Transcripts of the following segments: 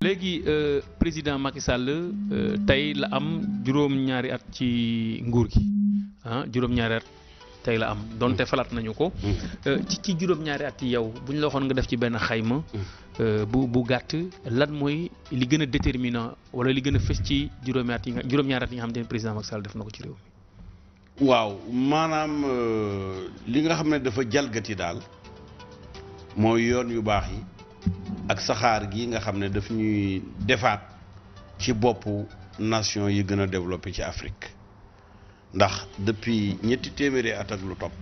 léegi président Macky Sall tey la am juróom-ñaari at ci nguur gi juróom-ñaari at tey la am donte falaat nañu ko. ci juróom-ñaari at yi yow bu ñu la waxoon nga def ci benn xayma. bu gàtt lan mooy li gën a déterminant wala li gën a fës ci juróom-ñaari at yi nga xamante ne président Macky Sall def na ko ci réew mi. waaw maanaam li nga xam ne dafa jalgati daal mooy yoon yu baax yi ak saxaar gi nga xam ne daf ñuy defaat ci boppu nation yi gën a développé ci Afrique ndax depuis ñetti téeméeri at ak lu topp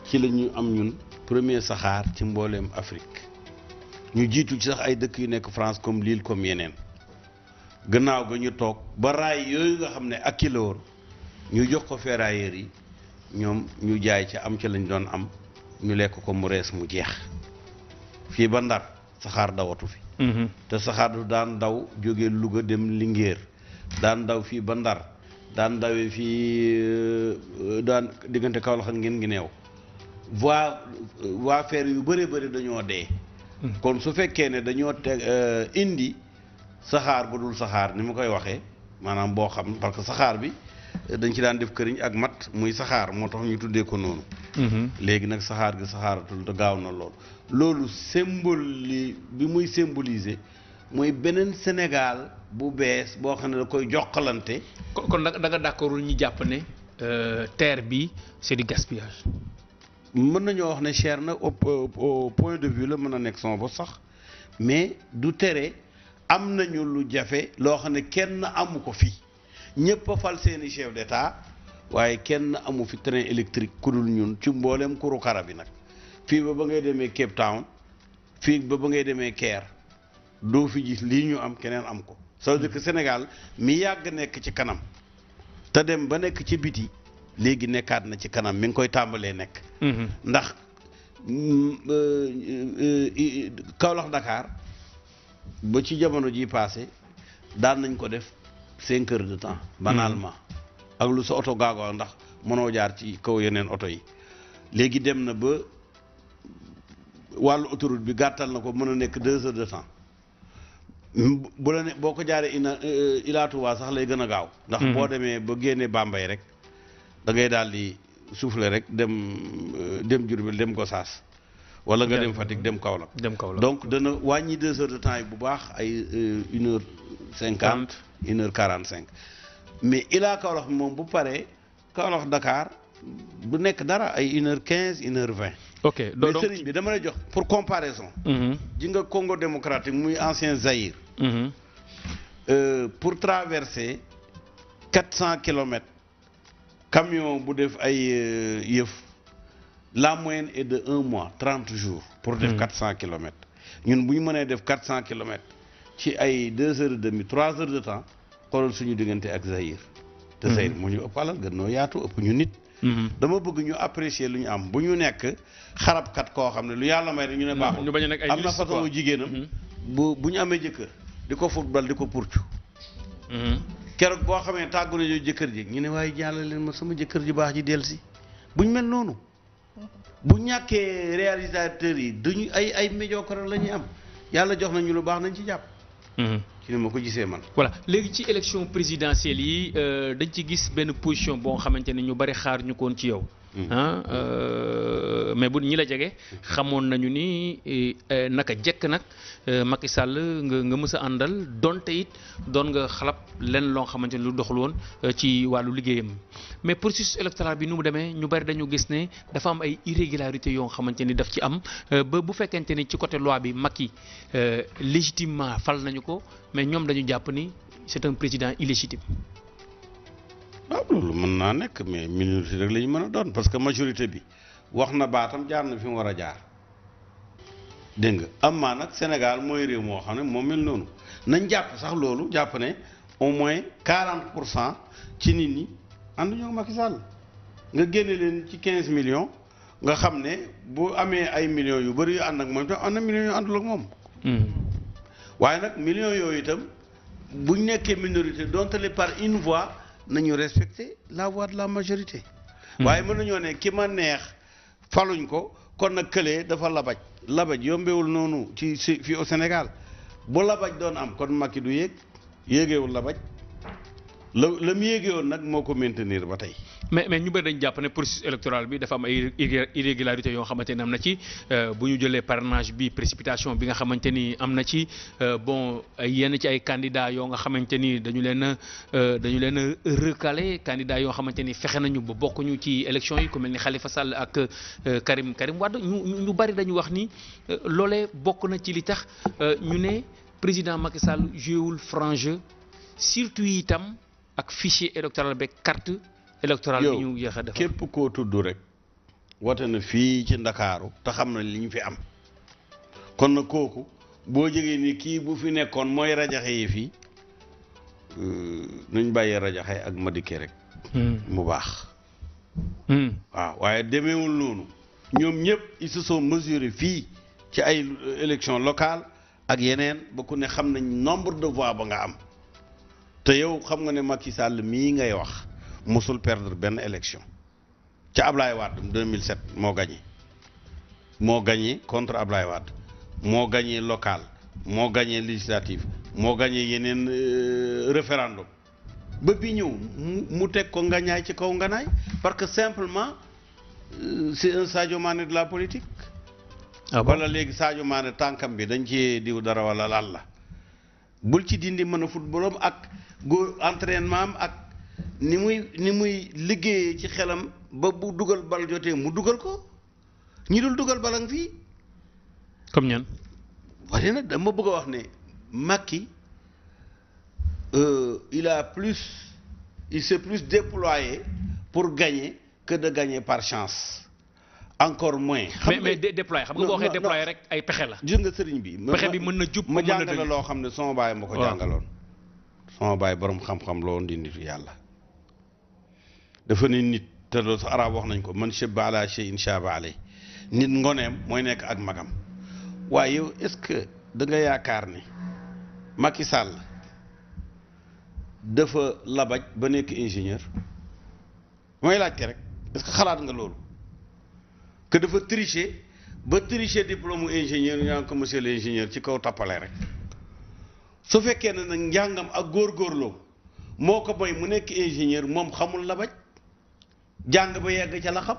ci la ñu am ñun premier saxaar ci mbooleem Afrique ñu jiitu ci sax ay dëkk yu nekk France comme Lille comme yeneen gannaaw ga ñu toog ba raay yooyu nga xam ne ak ki la woon ñu jox ko ferrailleurs yi ñoom ñu jaay ca am ca lañ doon am ñu lekk ko mu rees mu jeex fii ba Ndar saxaar dawatu fi. te saxaar du daan daw jóge Louga dem Linguère daan daw fii ba Ndar daan dawee fii daan diggante Kaolack ak ngeen ngi neew waa fer yu bëree bëri dañoo dee. kon su fekkee ne dañoo indi saxaar bu dul saxaar ni ma koy waxee maanaam boo xam parce que saxaar bi dañ ci daan def këriñ ak mat muy saxaar moo tax ñu tuddee ko noonu. léegi nag saxaar gi saxaaratul te gaaw na loolu symbole bi muy symboliser mooy beneen Sénégal bu bees boo xam ne da koy jokkalante. kon da nga d'accordul ñu jàpp ne terre bi c'est du gaspillage. mën nañoo wax ne cher na au point de vue la mën a nekk son ba sax mais du tere am nañu lu jafe loo xam ne kenn amu ko fi ñëpp a fal seeni chef d'état waaye kenn amu fi train électrique ku dul ñun ci mboolem kuru kara bi nag fii ba ngay demee Cape Town fii ba ngay demee Caire doo fi gis lii ñu am keneen am ko ça veut dire que Sénégal mi yàgg nekk ci kanam te dem ba nekk ci biti léegi nekkaat na ci kanam mi ngi koy tàmbalee nekk. ndax Kaolack Dakar ba ci jamono ji passé daan nañ ko def 5 heures de temps. banalement ak lu sa oto gaagoo ndax mënoo jaar ci kaw yeneen oto yi léegi dem na ba wàllu autoroute bi gàttal na ko mën a nekk 2 heures de temps bu la ne boo ko jaaree Ila Touba sax lay gën a gaaw. ndax boo demee ba génnee Bambey rek. da ngay daal di souffler rek dem Diourbel dem Gossas wala nga dem Fatick dem Kaolack donc dana wàññi 2 heures de temps yi bu baax ay 1h50 1h45 mais ilaa Kaolack moom bu paree Kaolack Dakar du nekk dara ay 1h15 1h20. ok mais sëriñ bi dama lay jox pour comparaison. ji nga Congo démocratique muy ancien Zaïre. Pour traverser 400 kilomètres. camion bu def ay yëf la moyenne est de 1 mois 30 jours pour def 400 kilomètres ñun bu ñu mënee def 400 kilomètres ci ay 2 heures et demie 3 heures de temps xoolal suñu diggante ak Zaïre te Zaïre moo ñu ëpp alal gën noo yaatu ëpp ñu nit dama bëgg ñu apprécier lu ñu am bu ñu nekk xarabkat koo xam ne lu yàlla may rek ñu ne baaxul am na façon jigéenam bu ñu amee jëkkër di ko football di ko purcu keroog boo xamee tàggu nañu jëkkër ji ñu ne waaye jàllale leen ma sama jëkkër ji baax ji dellusi buñ mel noonu bu ñàkkee réalisateurs yi duñu ay médiocre la ñuy am yàlla jox nañu lu baax nañ ci jàpp. ci ni ma ko gisee man. voilà léegi ci élection présidentielle yi dañ ci gis benn position boo xamante ne ñu bari xaar ñu koon ci yow. mais bu ñi la jege xamoon nañu ni naka jekk nag Macky Sall nga mës a àndal donte it doon nga xalab lenn loo xamante ne lu doxul woon ci wàllu liggéeyam mais processus électoral bi nu mu demee ñu bari dañu gis ne dafa am ay irrégularités yoo xamante ni daf ci am ba bu fekkente ni ci côté loi bi Macky légitimement fal nañu ko mais ñoom dañu jàpp ni c'est un président illégitime. waaw loolu mën naa nekk mais minorité rek la ñu mën a doon parce que majorité bi wax na baatam jaar na fi mu war a jaar dégg nga am maa nag Sénégal mooy réew moo xam ne moom mel noonu nañ jàpp sax loolu jàpp ne au moins 40% ci nit ñi ànduñoo ak Macky Sall nga génne leen ci 15 millions nga xam ne bu amee ay millions yu bëri yu ànd ak moom itam am na millions yu àndul ak moom. waaye nag millions yooyu itam buñ nekkee minorité dontale par une voix. nañu respecter la voix de la majorité. waaye mën nañoo ne ki ma neex faluñ ko kon nag këlee dafa labaj yombewul noonu ci fii au Sénégal bu labaj doon am kon Macky du yéeg yéegewul labaj la mu yéegewoon nag moo ko maintenir ba tey. mais ñu bëri dañ jàpp ne processus électoral bi dafa am ay irrégularité yoo xamante ni am na ci bu ñu jëlee parrainage bi précipitation bi nga xamante ni am na ci bon yenn ci ay candidats yoo nga xamante ni dañu leen a recalé candidats yoo xamante ni fexe nañu ba bokkuñu ci élection yi ku mel ni Khalifa Sall ak Karim Wade ñu bëri dañu wax ni loolee bokk na ci li tax ñu ne président Macky Sall joué wul franc jeu surtout itam ak fichier électoral beeg carte. électoral bi ñu yéex a defar képp koo tudd rek wate na fii ci Ndakaaru te xam na li ñu fi am kon na kooku boo jógee ni kii bu fi nekkoon mooy rajaxe yi fii nuñ bàyyee rajaxe ak Madické rek mu baax waaw waaye demeewul noonu ñoom ñëpp ils se sont mesurés fii ci ay élection locale ak yeneen ba ku ne xam nañ nombre de voix ba nga am te yow xam nga ne Macky Sall mii ngay wax musul perdre benn élection ca Ablaye Wade 2007 moo gagné contre Ablaye Wade moo gagné local moo gagné législative moo gagné yeneen référendum ba bi ñëw mu teg ko ngañaay ci kaw nganaay parce que simplement c'est un Sadio Mané de la politique. wala léegi Sadio Mané tànkam bi dañ ci diw dara wala lan la bul ci dindi mën a footballam ak góor entraînement am ak ni muy liggéeyee ci xelam ba bu dugal bal jotee mu dugal ko ñi dul dugal balang fii comme ñan wala nag dama bëgg a wax ne Macky il s'est plus déployé pour gagner que de gagner par chance encore moins. mais déployé xam nga boo waxee déployé rek ay pexe la. gis nga sëriñ bi. pexe bi mën na jub ma jàngale loo xam ne sama baay ma ko jàngaloon. sama baay borom xam-xam la woon di nitu yàlla. dafa ne nit te loolu sa arab wax nañ ko man shabba ala shay'in shaba alay nit ngoneem mooy nekk ak magam waaye yow est-ce que da nga yaakaar ne Macky Sall dafa labaj ba nekk ingénieur mooy laajte rek est-ce que xalaat nga loolu que dafa tricher ba tricher diplôme ingénieur ñaa ngi ko monsieur l'ingénieur ci kaw tappale rek su fekkee ne nag njàngam ak góorgóorloo moo ko boy mu nekk ingénieur moom xamul labaj jàng ba yegg ca la xam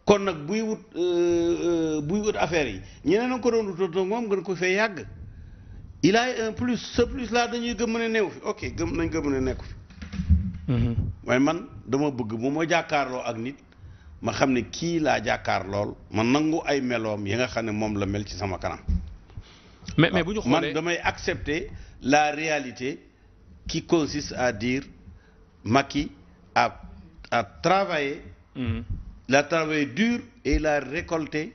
kon nag buy wut affaire yi ñeneen a ko doon wutoo moom gën ko fee yàgg il a un plus ce plus là dañuy gëm ne néew fi ok gëm ne nekku fi waaye man dama bëgg bu ma jàkkaarloo ak nit ma xam ne kii laa jàkkaar lool ma nangu ay meloom yi nga xam ne moom la mel ci sama kanam mais bu ñu xoolee man damay accepter la réalité qui consiste à dire Macky a travaillé il a travaillé dur et il a récolté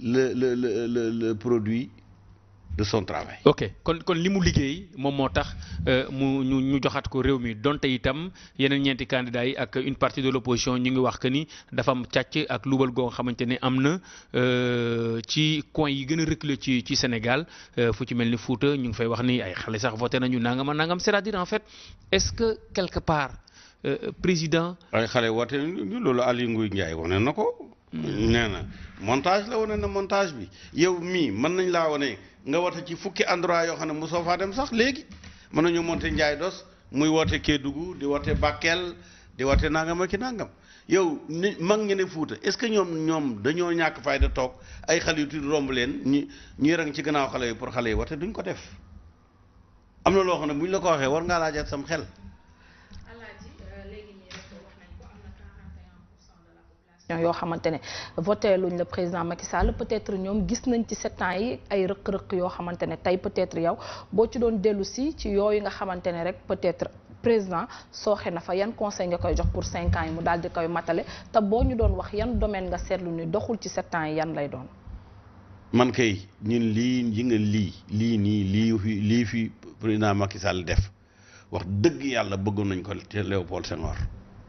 le produit de son travail. ok kon li mu liggéey moom moo tax ñu joxaat ko réew mi donte itam yeneen ñeenti candidats yi ak une partie de l'opposition ñu ngi wax que ni dafa am càcc ak luubal goo nga xamante ne am na ci coin yi gën a reculé ci Sénégal fu ci mel ni Fouta ñu ngi fay wax ni ay xale sax voté nañu nangam c'est-à-dire en fait est-ce que quelque part président. ay xale voté nañu loolu Aliou Ngouille Ndiaye wane na ko. nee na montage la wane na montage bi yow mii mën nañ laa wane. nga wote ci fukki endroit yoo xam ne mosoo faa dem sax léegi mën nañu monter Ndiaye dos muy woote Kédougou di woote Bakel di woote nangam ak ki nangam yow ni mag ñi ne Fuuta est-ce que ñoom dañoo ñàkk fayda toog ay xale yu tuuti romb leen ñuy rang ci gannaaw xale yi pour xale yi woote duñ ko def am na loo xam ne buñ la ko waxee war ngaa laajaat sam xel. yoo xamante ne voté luñ le président Macky Sall peut-être ñoom gis nañ ci 7 ans yi ay rëq-rëq yoo xamante ne tey peut-être yow boo ci doon dellu si ci yooyu nga xamante ne rek peut-être président sooxe na fa yan conseil nga koy jox pour 5 ans yi mu daal di koy matale te boo ñu doon wax yan domaine nga seetlu ni doxul ci 7 ans yi yan lay doon. man kay ñun lii fi président Macky Sall def wax dëgg yàlla bëggoon nañ ko te Léopold Senghor.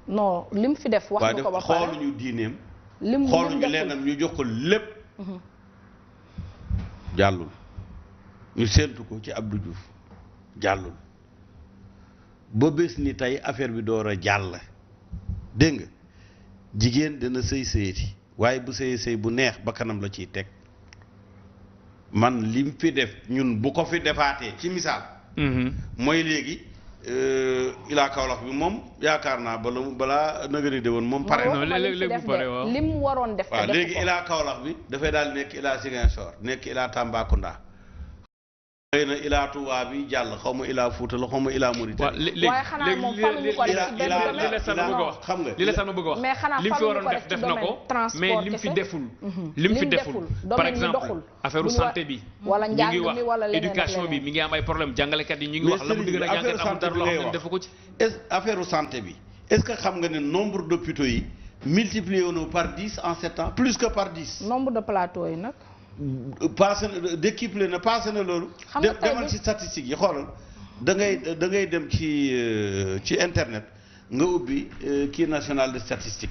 non lim fi def wax nga ko ba pare xooluñu diineem lim xooluñu leenam ñu jox ko lépp jàllul ñu séentu ko ci Abdou Diouf jàllul ba bés ni tey affaire bi door a jàll dégg nga jigéen dana sëy sëyati waaye bu sëy bu neex ba kanam la ciy teg man lim fi def ñun bu ko fi defaatee ci misaal. mooy léegi Ila Kaolack bi moom yaakaar naa balaa nagari de woon moom pare na. léegi bu pare waaw lim waroon def. waaw léegi Ila Kaolack bi dafay daal nekk Ila Ziguinchor nekk Ila Tambacounda. xëy na Ila Touba bi jàll xaw ma Ila Fouta la xaw ma Ila Mauritanie. waaye xanaa moom faluñu ko def ci benn domaine. xam nga li la sax ma bëgg a wax. mais xanaa lim fi faluñu waroon ko def def ci def na ko domaine transport mais lim fi deful. lim fi deful par exemple affaire santé bi. wala ñu njàng ngi wax mi wala leneen éducation bi mi ngi am ay problème jàngalekat yi ñu ngi wax la mu digg na jàngat amul dara loo xam ne defu ko ci. affaire santé bi est-ce que xam nga ne nombre d'hôpitaux yi multiplié woon par 10 en 7 ans plus que par 10. nombre de plateaux yi nag. passé na décuplé na passé na loolu. xam nga tey demal ci statistiques yi xoolal da ngay dem ci internet nga ubbi kii national de statistique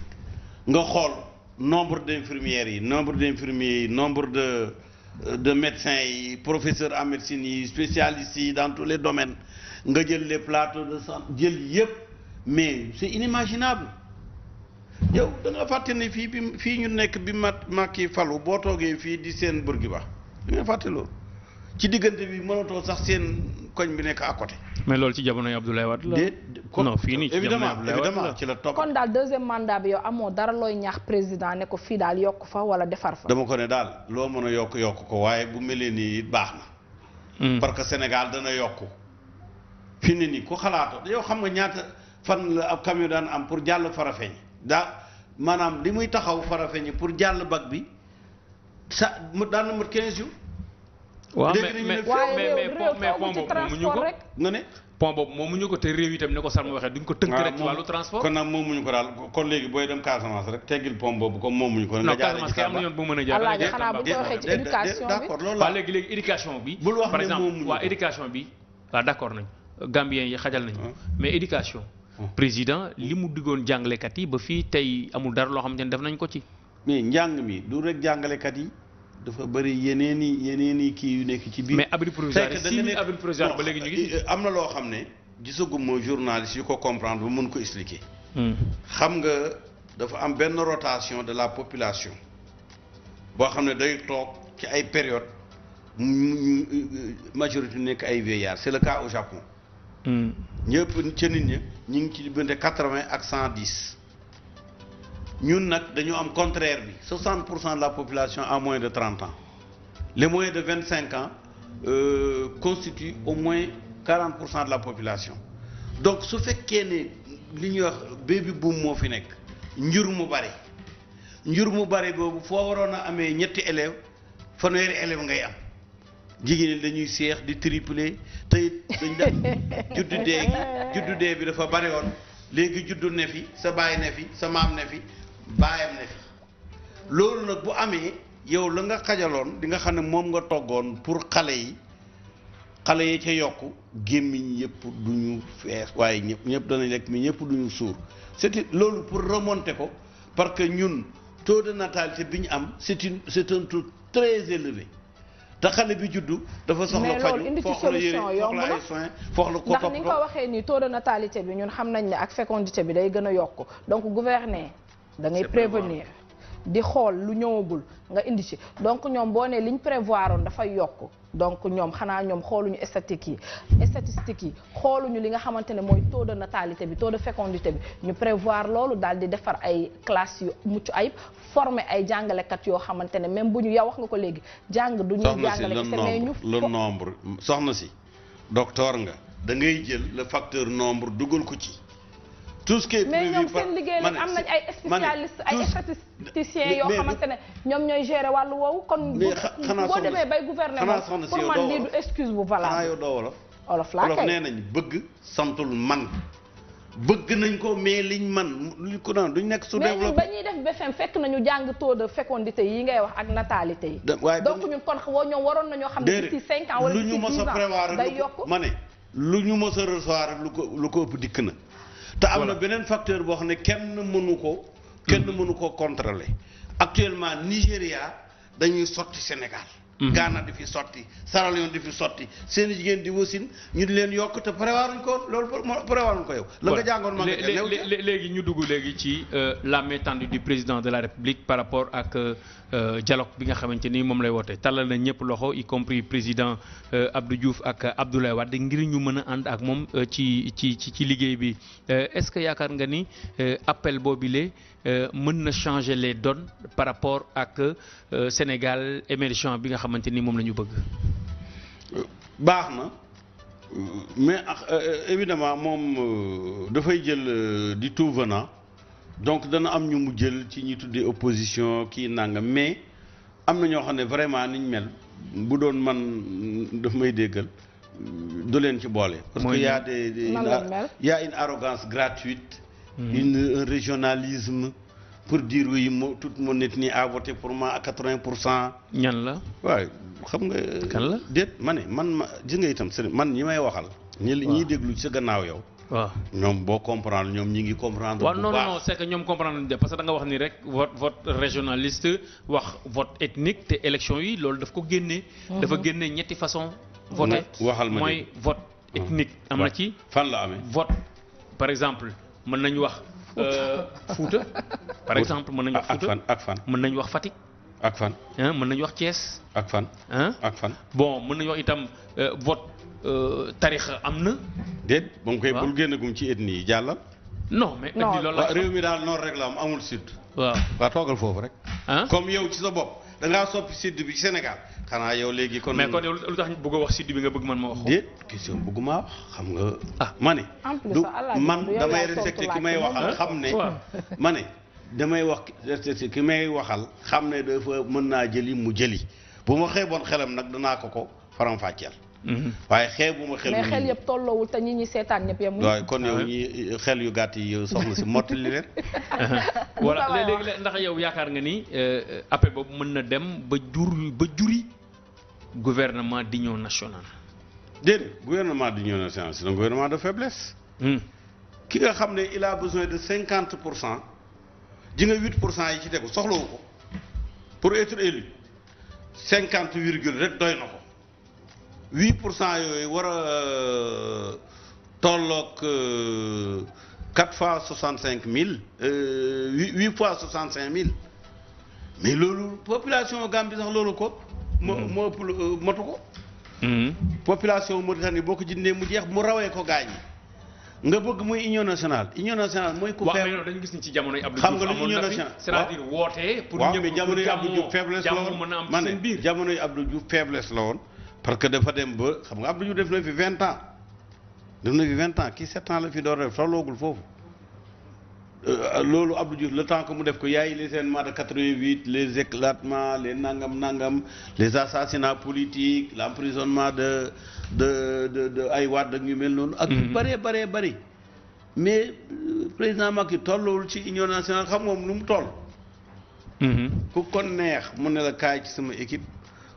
nga xool nombre d'infirmières yi nombre d'infirmiers yi nombre de médecins yi professeurs en médecine yi spécialistes yi dans tous les domaines nga jël les plateaux de santé jël yëpp mais c'est inimaginable. yow da nga fàtte ne fii ñu nekk bi Macky falu boo toogee fii di seen Bourguiba da nga fàtte loolu ci diggante bi mënatoo sax seen koñ bi nekk à côté. mais loolu ci jamonoy Abdoulaye Wade la. non fii nii ci jamonoy Abdoulaye Wade la ci la topp. kon daal deuxième mandat bi yow amoo dara looy ñaax président ne ko fii daal yokk fa wala defar fa. dama ko ne daal loo mën a yokk ko waaye bu mel nii baax na. parce que Sénégal dana yokku fi ne nii ku xalaatoo yow xam nga ñaata fan la ab camion daan am pour jàll Farafeñ maanaam li muy taxaw Farafeñ pour jàll bac bi daan na mat 15 jours. waaw mais pont boobu moomuñu ko nga ne. pont boobu moomuñu ko te réew itam ne ko Salma waxee duñ ko tënk rek ci wàllu transport. kon nag moomuñu ko daal kon léegi booy dem Casamance rek teggil pont boobu comme moomuñu ko. nga jaaree ci am na yoon bu mën a jaar. alaaji xanaa bu ñu ko waxee ci éducation bi d'accord loolu la waaw léegi éducation bi. bul wax par ne exemple moomuñu ko waa éducation bi waaw d'accord nañ Gambien yi xajal nañu mais éducation. président li mu diggoon jàngalekat yi ba fii tey amul dara loo xamante ne def nañ ko ci. mais njàng mi du rek jàngalekat yi dafa bëri yeneen i kii yu nekk ci biir. mais abri provisoire yi 6 000 abri provisoire ba léegi ñu ngi. am na loo xam ne gisaguma journaliste yu ko comprendre ba mën ko expliquer. xam nga dafa am benn rotation de la population boo xam ne day toog ci ay période majorité nekk ay vieillards c'est le cas au Japon. ñëpp ca nit ña ñu ngi ci diggante 80 ak 110 ñun nag dañu am contraire bi 60% de la population a moins de 30 ans les moins de 25 ans constituent au moins 40% de la population donc su fekkee ne li ñuy wax baby boom moo fi nekk njur mu bari boobu foo waroon a amee ñetti élèves fanweeri élèves ngay am. jigéen ñi dañuy seex di tripler te it dañ def juddu dee bi dafa bari woon léegi juddu ne fi sa baay ne fi sa maam ne fi baayam ne fi loolu nag bu amee yow la nga xajaloon di nga xam ne moom nga toggoon pour xale yi ca yokk gémmiñ yëpp du ñu fees waaye ñëpp danañ lekk mais ñëpp du ñu suur c'est loolu pour remonter ko parce que ñun taux de natalité bi ñu am c'est un taux très élevé. te xale bi juddu dafa soxla faju soxla yére soxla ay soins soxla ko ndax ni nga ko waxee nii taux de natalité bi ñun xam nañ ne ak fécondité bi day gën a yokk donc gouverner da ngay prévenir di xool lu ñëwagul nga indi ci donc ñoom boo ne liñ prévoir oon dafay yokk donc ñoom xanaa ñoom xooluñu statistiques yi xooluñu li nga xamante ne mooy taux de natalité bi taux de fécondité bi ñu prévoir loolu daal di defar ay classes yu mucc ayib former ay jàngalekat yoo xamante ne même bu ñu yow wax nga ko léegi jàng du ñu jàngale kese mais ñu le nombre soxna si docteur nga da ngay jël le facteur nombre dugal ko ci tout ce qui est mais ñoom seen liggéey nag am nañ ay spécialistes ay statisticiens yoo xamante ne ñoom ñooy gérer wàllu woowu kon boo demee bay gouvernement pour man lii du excuse bu valable xanaa yow doo wolof laa kay nee nañ bëgg santul man bëgg nañ ko mais liñ man li ko naan duñ nekk su développé ba ñuy def BFM fekk nañu jàng taux de fécondité yi ngay wax ak natalité yi donc ñun kon ñoom waroon nañoo xam ne d'ici 5 ans wala d'ici 10 ans day yokk ma ne lu ñu mës a recevoir lu ko ëpp dikk na te am na beneen facteur boo xam ne kenn mënu ko contrôler actuellement Nigéria dañuy sotti Sénégal Ghana di fi sotti Sierra Leone di fi sotti seen jigéen di wasin ñu di leen yokk te prévoiruñ ko loolu prévoiruñ ko yow. la nga jàngoon ma nga léegi ñu dugg léegi ci la main tendue du président de la République par rapport ak dialogue bi nga xamante ni moom lay woote tàllal na ñëpp loxo y compris président Abdou Diouf ak Abdoulaye Wade ngir ñu mën a ànd ak moom ci liggéey bi est-ce que yaakaar nga ni appel boobile mën na changer les donnes par rapport ak Sénégal émergent bi nga xamante ni moom la ñu bëgg. baax na mais évidemment moom dafay jël du tout venant donc dana am ñu mu jël ci ñi tuddee opposition kii nangam mais am na ñoo xam ne vraiment niñ mel bu doon man daf may déggal du leen ci boole. parce que y a y a une arrogance gratuite. un régionalisme pour dire oui toute mon ethnie a voté pour moi à 80%. ñan la. waaye xam nga. kan la déet ma ne man gis nga itam man ñi may waxal. ñi déglu ci sa gannaaw yow. waaw ñoom boo comprendre ñoom ñi ngi comprendre. bu baax waaw non c'est que ñoom comprendre nañu parce que da nga wax ni rek vote régionaliste wax vote ethnique te élection yi loolu daf ko génnee. dafa génne ñetti façon voté waxal ma mooy vote ethnique. am na ci fan la amee vote par exemple mën nañu wax. Fouta par exemple mën nañu wax Fouta ak fan mën nañu wax Fatick. ak fan. mën nañu wax Thiès. ak fan. ak fan. bon mën nañu wax itam vote tarixa am na. déet ba mu koy bul génnagum ci ethnie yi jàllal. non mais ethnie loolu la. réew mi daal nord rek la am amul sud. waaw waa toogal foofu rek. comme yow ci sa bopp da ngaa soppi sud bi ci Sénégal xanaa yow léegi kon. mais kon yow lu tax bëgg a wax sud bi nga bëgg man ma wax. déet question bëgguma wax xam nga. ma ne. du man damay respecté ki may waxal xam ne. ma ne damay wax respecté ki may waxal xam ne dafa mën naa jëli mu jëli bu ma xeeboon xelam nag danaa ko faram-fàcceel. waaye xeebu ma xel. mais xel yëpp tolloowul te ñi seetaan ñëpp yemuñu. waaye kon yow ñi xel yu gàtt yi soxna si mottali leen. voilà léegi ndax yow yaakaar nga ni appel boobu mën na dem ba juri gouvernement d'union nationale. déedéet gouvernement d'union nationale c'est un gouvernement de faiblesse. ki nga xam ne il a besoin de 50%. ji nga 8% yi ci tegu soxlawu ko pour être élu 50 virgule rek doy na ko 8% yooyu war a tolloog 4 fois 65 000 8 fois 65 000 mais loolu population Gambie sax loolu ko. moo ëpp motu ko. population Mauritanie boo ko jëndee mu jeex mu rawee ko gaañ nga bëgg muy union nationale mooy. ku feebar waaw dañu gis ni ci jamonoy Abdou Diouf xam nga union nationale c'est-à-dire woote. pour ñëpp jamonoy Abdou Diouf faiblesse la woon mën a am seen biir jamonoy Abdou Diouf faiblesse la woon. parce que dafa dem ba xam nga Abdou Diouf def na fi 20 ans def na fi 20 ans kii 7 ans la fi door def tolloogul foofu loolu Abdou Diouf le temps que mu def ko yaay les événements de 88 les éclatements les nangam les assassinats politiques l'emprisonnement de ay Wade ak ñu mel noonu. ak yu bëree mais président Macky tolloowul ci union nationale xam moom nu mu toll. ku ko neex mu ne la kaay ci sama équipe.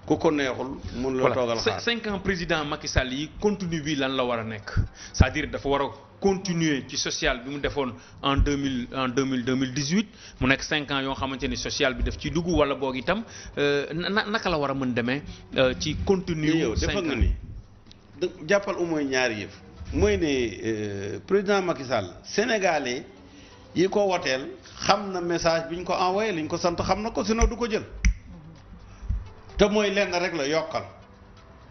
ku ko neexul mun la toogal xaar 5 ans président Macky Sall yi continue bi lan la war a nekk c'est-à-dire dafa war a continuer ci social bi mu defoon en 2018 mu nekk 5 ans yoo xamante ni social bi daf ci dugg wala boog itam naka la war a mën demee ci continue yow defal nga ni jàppal au moins ñaari yëf mooy ne président Macky Sall sénégalais yi ko woteel xam na message bi ñu ko envoyé li ñu ko sant xam na ko sinon du ko jël te mooy lenn rek la yokkal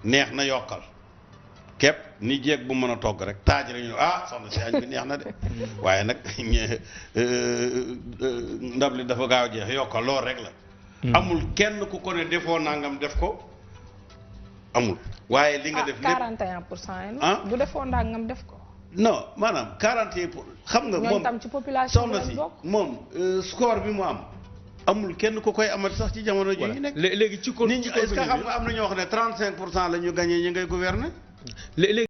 neex na yokkal képp ni jeeg bu mën a togg rek taaj rek ñu soxna si añ bi neex na de waaye nag ndab li dafa gaaw jeex yokkal lool rek la amul kenn ku ko ne defoo nangam def ko amul waaye li nga def lépp 41% yi bu defoo nangam def ko non maanaam 41 pour xam nga moom tam ci population soxna si moom score bi mu am amul kenn ku koy amati sax ci jamono ji ñu nekk. léegi ci nit ñi est-ce que xam nga am na ñoo xam ne 35% la ñu gagné ñi ngay gouverner.